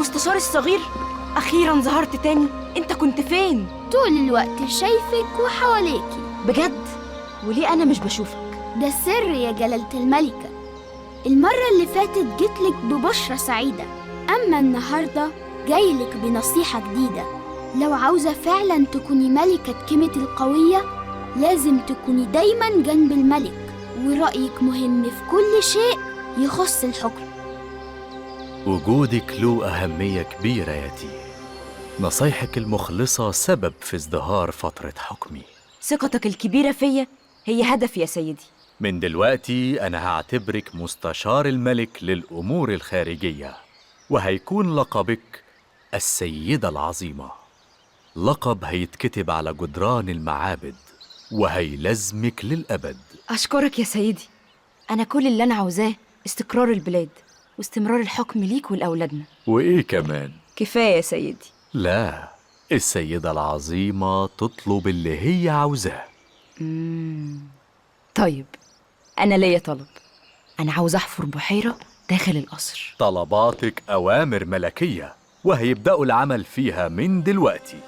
المستشار الصغير، أخيراً ظهرت تاني. أنت كنت فين؟ طول الوقت شايفك وحواليكي. بجد؟ وليه أنا مش بشوفك؟ ده سر يا جلالة الملكة. المرة اللي فاتت جيتلك ببشرة سعيدة، أما النهاردة جايلك بنصيحة جديدة. لو عاوزة فعلا تكوني ملكة كيميت القوية، لازم تكوني دايما جنب الملك، ورأيك مهم في كل شيء يخص الحكم. وجودك له أهمية كبيرة يا تي. نصايحك المخلصة سبب في ازدهار فترة حكمي. ثقتك الكبيرة فيا هي هدف يا سيدي. من دلوقتي أنا هعتبرك مستشار الملك للأمور الخارجية، وهيكون لقبك السيدة العظيمة. لقب هيتكتب على جدران المعابد وهيلزمك للأبد. أشكرك يا سيدي. أنا كل اللي أنا عاوزاه استقرار البلاد واستمرار الحكم ليك ولأولادنا. وإيه كمان؟ كفاية يا سيدي. لا، السيدة العظيمة تطلب اللي هي عاوزاه. طيب، أنا ليا طلب. أنا عاوز أحفر بحيرة داخل القصر. طلباتك أوامر ملكية، وهيبدأوا العمل فيها من دلوقتي.